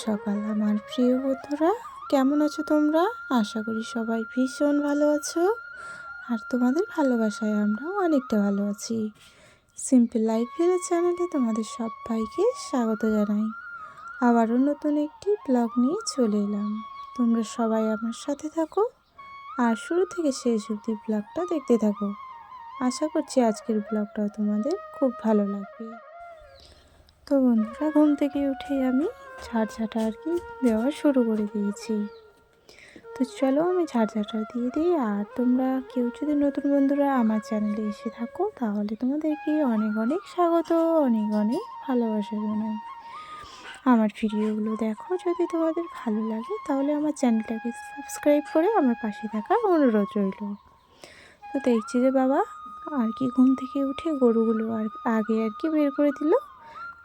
সকাল আমার প্রিয় বন্ধুরা, কেমন আছো তোমরা? আশা করি সবাই ভীষণ ভালো আছো। আর তোমাদের ভালোবাসায় আমরাও অনেকটা ভালো আছি। সিম্পল লাইফের চ্যানেলে তোমাদের সবাইকে স্বাগত জানাই। আবারও নতুন একটি ব্লগ নিয়ে চলে এলাম। তোমরা সবাই আমার সাথে থাকো আর শুরু থেকে শেষ অবধি ব্লগটা দেখতে থাকো। আশা করছি আজকের ব্লগটাও তোমাদের খুব ভালো লাগবে। তো বন্ধুরা, ঘুম থেকে উঠে আমি ঝাড়ঝাঁটা দেওয়া শুরু করে দিয়েছি। তো চলো আমি ঝাড়ঝাঁটা দিয়ে দিই। আর তোমরা কেউ যদি নতুন বন্ধুরা আমার চ্যানেলে এসে থাকো তাহলে তোমাদেরকে অনেক অনেক স্বাগত, অনেক অনেক ভালোবাসা জানাই। আমার ভিডিওগুলো দেখো, যদি তোমাদের ভালো লাগে তাহলে আমার চ্যানেলটাকে সাবস্ক্রাইব করে আমার পাশে থাকার অনুরোধ রইল। তো দেখছি যে বাবা ঘুম থেকে উঠে গরুগুলো আগে বের করে দিল।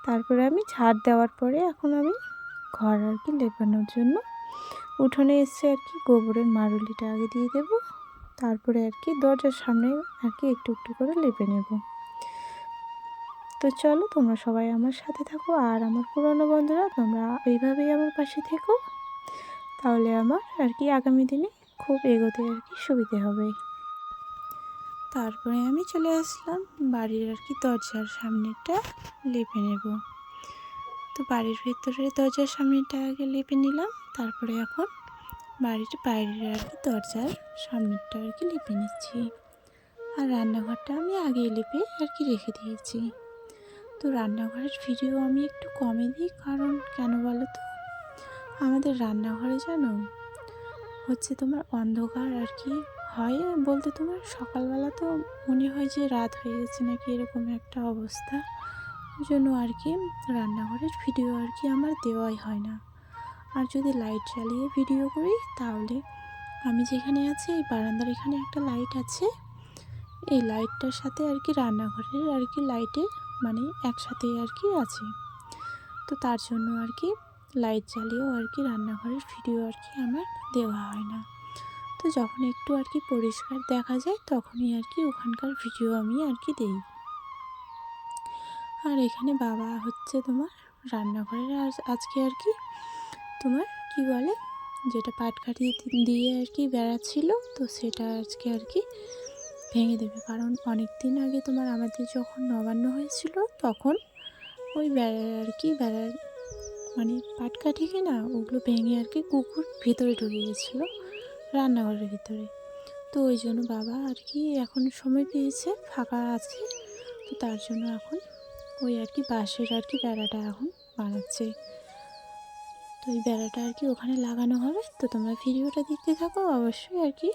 তারপরে আমি ঝাড় দেওয়ার পরে এখন আমি ঘর লেপানোর জন্য উঠোনে এসে গোবরের মারুলিটা আগে দিয়ে দেব। তারপরে দরজার সামনে একটু একটু করে লেপে নেব। তো চলো তোমরা সবাই আমার সাথে থাকো। আর আমার পুরনো বন্ধুরা, তোমরা এইভাবেই আমার পাশে থেকো, তাহলে আমার আগামী দিনে খুব এগোতে সুবিধে হবে। তারপরে আমি চলে আসলাম বাড়ির দরজার সামনেটা লেপে নেব। তো বাড়ির ভেতরে দরজার সামনেটা আগে লেপে নিলাম। তারপরে এখন বাড়ির বাইরের দরজার সামনেটা লেপে নিচ্ছি। আর রান্নাঘরটা আমি আগেই লেপে রেখে দিয়েছি। তো রান্নাঘরের ভিডিও আমি একটু কমই দিই, কারণ কেন বলো তো, আমাদের রান্নাঘরে জানো তোমার অন্ধকার হয় বলতে, তোমার সকালবেলা তো মনে হয় যে রাত হয়ে গেছে নাকি, এরকম একটা অবস্থা। ওই জন্য রান্নাঘরের ভিডিও আমার দেওয়াই হয় না। আর যদি লাইট জ্বালিয়ে ভিডিও করি তাহলে আমি যেখানে আছি এই বারান্দার এখানে একটা লাইট আছে, এই লাইটটার সাথে রান্নাঘরের লাইটের মানে একসাথে আছে। তো তার জন্য লাইট জ্বালিয়েও রান্নাঘরের ভিডিও আমার দেওয়া হয় না। তো যখন একটু পরিষ্কার দেখা যায় তখনই ওখানকার ভিডিও আমি দিই। আর এখানে বাবা তোমার রান্নাঘরের আজকে তোমার কি বলে, যেটা পাটকাঠি দিয়ে বেড়াচ্ছিল, তো সেটা আজকে ভেঙে দেবে। কারণ অনেক দিন আগে তোমার আমাদের যখন নবান্ন হয়েছিল তখন ওই বেড়ার মানে পাটকাঠি কিনা ওগুলো ভেঙে কুকুর ভেতরে ঢুকে গেছিলো রান্নাঘরের ভিতরে। তো ওই জন্য বাবা এখন সময় পেয়েছে, ফাঁকা আছে, তো তার জন্য এখন ওই বাঁশের বেড়াটা এখন বানাচ্ছে। তো ওই বেড়াটা ওখানে লাগানো হবে। তো তোমরা ভিডিওটা দেখতে থাকো, অবশ্যই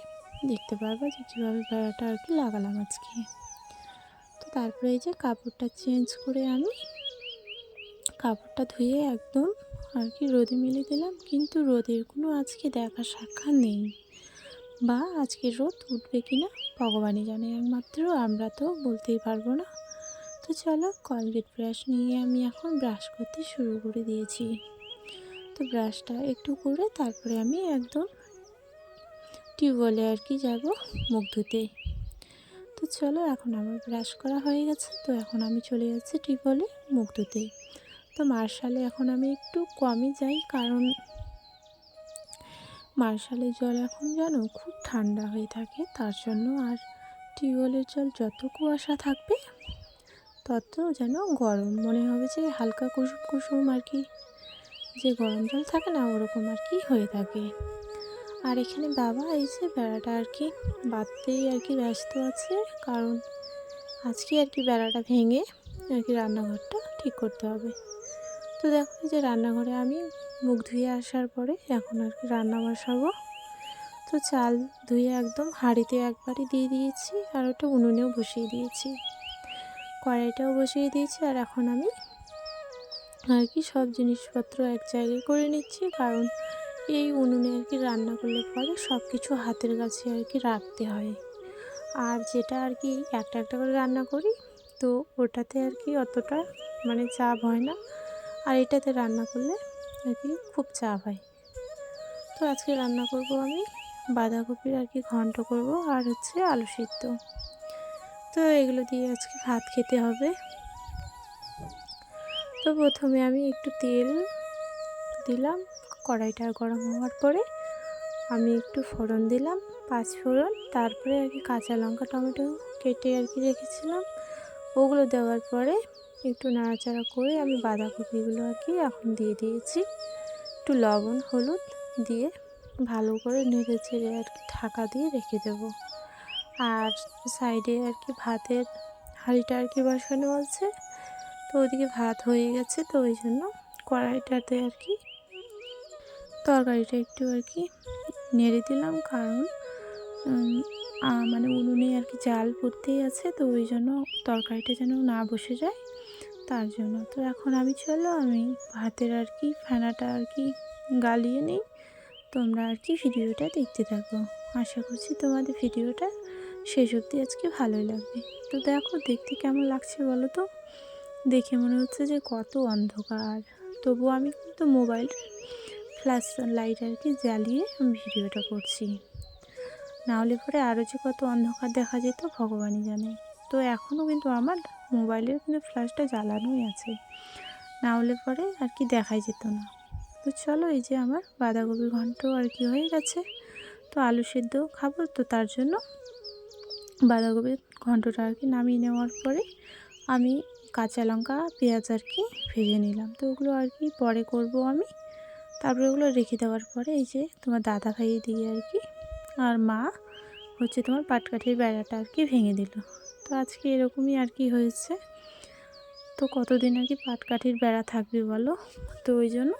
দেখতে পারবা যে কীভাবে বেড়াটা লাগালাম আজকে। তো তারপরে এই যে কাপড়টা চেঞ্জ করে আমি কাপড়টা ধুয়ে একদম রোদে মেলে দিলাম। কিন্তু রোদের কোনো আজকে দেখা সাক্ষাৎ নেই, বা আজকে রোদ উঠবে কি না ভগবানই জানে, একমাত্র আমরা তো বলতেই পারবো না। তো চলো কলগেট ব্রাশ নিয়ে আমি এখন ব্রাশ করতে শুরু করে দিয়েছি। তো ব্রাশটা একটু করে তারপরে আমি একদম টিউবওয়েলে যাব মুখ ধুতে। তো চলো এখন আমার ব্রাশ করা হয়ে গেছে, তো এখন আমি চলে যাচ্ছি টিউবওয়েলে মুখ ধুতে। তো মার্শালে এখন আমি একটু কমই যাই, কারণ মার্শালের জল এখন জানো খুব ঠান্ডা হয়ে থাকে, তার জন্য। আর টিউবওয়েলের জল যত কুয়াশা থাকবে তত যেন গরম মনে হবে, যে হালকা কুসুম কুসুম যে গরম জল থাকে না ওরকম হয়ে থাকে। আর এখানে বাবা এই যে বেড়াটা বাঁধতেই ব্যস্ত আছে, কারণ আজকে বেড়াটা ভেঙে রান্নাঘরটা ঠিক করতে হবে। তো দেখো যে রান্নাঘরে আমি মুখ ধুয়ে আসার পরে এখন রান্না বসাবো। তো চাল ধুয়ে একদম হাঁড়িতে একবারই দিয়ে দিয়েছি, আর ওটা উনুনেও বসিয়ে দিয়েছি, কড়াইটাও বসিয়ে দিয়েছি। আর এখন আমি সব জিনিসপত্র এক জায়গায় করে নিচ্ছি, কারণ এই উনুনে রান্না করলে পরে সব কিছু হাতের কাছে রাখতে হয়। আর যেটা একটা একটা করে রান্না করি, তো ওটাতে অতটা মানে চাপ হয় না, আর এটাতে রান্না করলে খুব চাপ হয়। তো আজকে রান্না করব আমি বাঁধাকপির ঘন্ট করব, আর আলু সিদ্ধ। তো এগুলো দিয়ে আজকে ভাত খেতে হবে। তো প্রথমে আমি একটু তেল দিলাম। কড়াইটা গরম হওয়ার পরে আমি একটু ফোড়ন দিলাম, 5 ফোড়ন। তারপরে আর কি কাঁচা লঙ্কা টমেটো কেটে আর কি রেখেছিলাম, ওগুলো দেওয়ার পরে একটু নাড়াচাড়া করে আমি বাঁধাকপিগুলো আর কি এখন দিয়ে দিয়েছি। একটু লবণ হলুদ দিয়ে ভালো করে নেড়ে চেড়ে আর কি ঢাকা দিয়ে রেখে দেবো। আর সাইডে আর কি ভাতের হাঁড়িটা আর কি বসানো আছে, তো ওইদিকে ভাত হয়ে গেছে, তো ওই জন্য কড়াইটাতে আর কি তরকারিটা একটু আর কি নেড়ে দিলাম, কারণ মানে উনুনে আর কি জাল পড়তেই আছে, তো ওই জন্য তরকারিটা যেন না বসে যায় তার জন্য। তো এখন আমি ভাতের আর কি ফেনাটা আর কি গালিয়ে নিই। তোমরা আর কি ভিডিওটা দেখতে থাকো, আশা করছি তোমাদের ভিডিওটা শেষ অবধি আজকে ভালোই লাগবে। তো দেখো দেখতে কেমন লাগছে বলো তো, দেখে মনে হচ্ছে যে কত অন্ধকার, তবুও আমি কিন্তু মোবাইল ফ্ল্যাশ লাইট আর কি জ্বালিয়ে ভিডিওটা করছি, নাহলে পরে আরও যে কত অন্ধকার দেখা যেত ভগবানই জানে। তো এখনও কিন্তু আমার মোবাইলের কিন্তু ফ্ল্যাশটা জ্বালানোই আছে, না হলে পরে আর কি দেখাই যেত না। তো চলো, এই যে আমার বাঁধাকপি ঘন্ট আর কি হয়ে গেছে, তো আলু সেদ্ধ খাবো, তো তার জন্য বাঁধাকপির ঘন্টটা আর কি নামিয়ে নেওয়ার পরে আমি কাঁচা লঙ্কা পেঁয়াজ আর কি ভেজে নিলাম। তো ওগুলো আর কি পরে করব আমি। তারপরে ওগুলো রেখে দেওয়ার পরে এই যে তোমার দাদা ভাই দিয়ে আর কি আর মা হচ্ছে তোমার পাটকাঠির বেড়াটা আর কি ভেঙে দিল। তো আজকে এরকমই আর কি হয়েছে, তো কতদিন আর কি পাটকাঠির বেড়া থাকবে বলো। তো ওই জন্য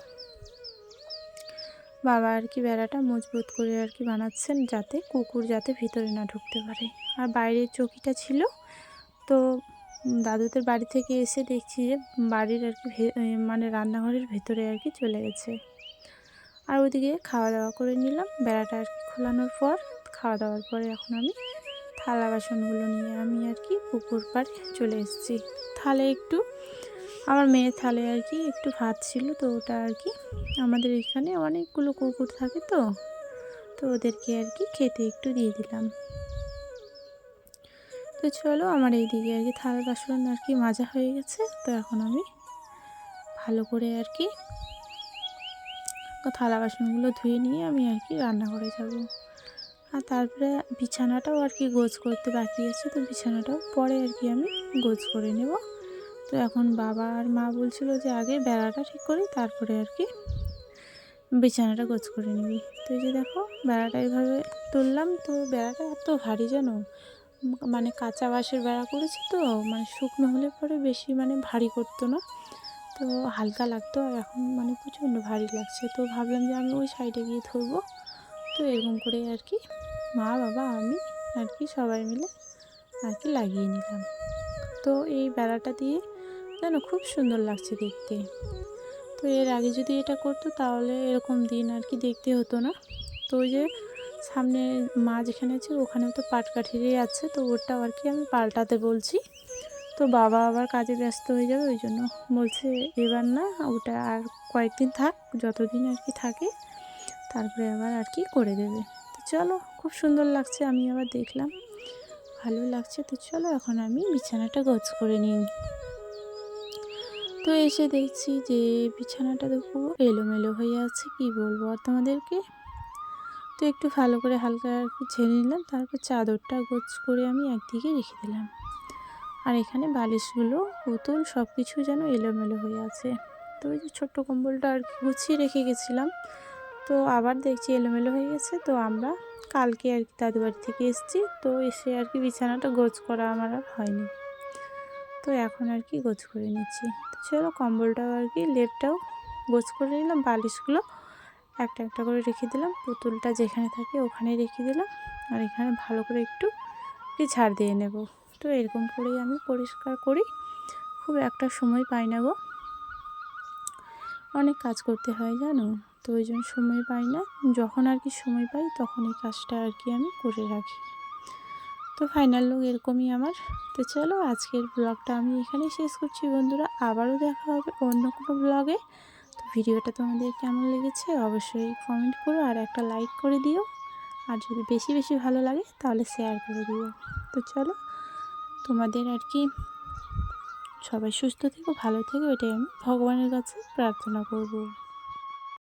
বাবা আর কি বেড়াটা মজবুত করে আর কি বানাচ্ছেন, যাতে কুকুর যাতে ভিতরে না ঢুকতে পারে। আর বাইরের চৌকিটা ছিল, তো দাদুদের বাড়ি থেকে এসে দেখছি যে বাড়ির আর কি মানে রান্নাঘরের ভেতরে আর কি চলে গেছে। আর ওইদিকে খাওয়া দাওয়া করে নিলাম বেড়াটা আর কি খোলানোর পর। খাওয়া দাওয়ার পরে এখন আমি থালা বাসনগুলো নিয়ে আমি আর কি পুকুর পাড়ে চলে এসেছি। থালে একটু আমার মেয়ের থালে আর কি একটু ভাত ছিল, তো ওটা আর কি আমাদের এখানে অনেকগুলো কুকুর থাকে, তো ওদেরকে আর কি খেতে একটু দিয়ে দিলাম। তো চলো, আমার এই দিকে আর কি থালা বাসন আর কি মাজা হয়ে গেছে, তো এখন আমি ভালো করে আর কি থালা বাসনগুলো ধুয়ে নিয়ে আমি আর কি রান্নাঘরে যাব। আর তারপরে বিছানাটাও আর কি গোছ করতে বাকি আছে, তো বিছানাটাও পরে আর কি আমি গোছ করে নেব। তো এখন বাবা আর মা বলছিল যে আগে বেড়াটা ঠিক করি, তারপরে আর কি বিছানাটা গোছ করে নিবি। তো এই যে দেখো বেড়াটা এইভাবে তুললাম, তো বেড়াটা এত ভারী যেন, মানে কাঁচা বাঁশের বেড়া করেছি, তো মানে শুকনো হলে পরে বেশি মানে ভারী করতো না, তো হালকা লাগতো। আর এখন মানে প্রচণ্ড ভারী লাগছে, তো ভাবলাম যে আমি ওই সাইডে গিয়ে ধরবো। তো এরকম করে আর কি মা বাবা আমি আর কি সবাই মিলে আর কি লাগিয়ে নিলাম। তো এই বেড়াটা দিয়ে যেন খুব সুন্দর লাগছে দেখতে। তো এর আগে যদি এটা করতো তাহলে এরকম দিন আর কি দেখতে হতো না। তো ওই যে সামনে মা যেখানে আছে ওখানেও তো পাটকাঠিরই আছে, তো ওটাও আর কি আমি পাল্টাতে বলছি। তো বাবা আবার কাজে ব্যস্ত হয়ে যাবে, ওই জন্য বলছে এবার না, ওটা আর কয়েকদিন থাক, যতদিন আর কি থাকে তারপরে আবার আর কি করে দেবে। তো চলো, খুব সুন্দর লাগছে, আমি আবার দেখলাম ভালো লাগছে। তো চলো এখন আমি বিছানাটা গোছ করে নিই। তো এসে দেখছি যে বিছানাটা দেখো এলোমেলো হয়ে আছে, কি বলবো আর তোমাদেরকে। তো একটু ভালো করে হালকা আর কি ঝেড়ে নিলাম, তারপর চাদরটা গোছ করে আমি একদিকে রেখে দিলাম। আর এখানে বালিশগুলো পুতুল সব কিছু যেন এলোমেলো হয়ে আছে। তো ওই যে ছোট্ট কম্বলটা আর কি গুছিয়ে রেখে গেছিলাম, তো আবার দেখছি এলোমেলো হয়ে গেছে। তো আমরা কালকে আর কি দাদু বাড়ি থেকে এসেছি, তো এসে আর কি বিছানাটা গোছ করা আমার আর হয়নি, তো এখন আর কি গোছ করে নিচ্ছি। তো চলো, কম্বলটাও আর কি লেপটাও গোছ করে নিলাম, বালিশগুলো একটা একটা করে রেখে দিলাম, পুতুলটা যেখানে থাকে ওখানে রেখে দিলাম। আর এখানে ভালো করে একটু ঝাড় দিয়ে নেব। তো এরকম করেই আমি পরিষ্কার করি, খুব একটা সময় পাই না গো, অনেক কাজ করতে হয় জানো, তো ওই জন্য সময় পাই না। যখন আর কি সময় পাই তখন এই কাজটা আর কি আমি করে রাখি। তো ফাইনাল লুক এরকমই আমার। তো চলো, আজকের ব্লগটা আমি এখানেই শেষ করছি বন্ধুরা, আবারও দেখা হবে অন্য কোনো ব্লগে। তো ভিডিওটা তোমাদের কেমন লেগেছে অবশ্যই কমেন্ট করো, আর একটা লাইক করে দিও, আর যদি বেশি বেশি ভালো লাগে তাহলে শেয়ার করে দিও। তো চলো, তোমাদের আর কি সবাই সুস্থ থেকো, ভালো থেকো, এটাই আমি ভগবানের কাছে প্রার্থনা করব।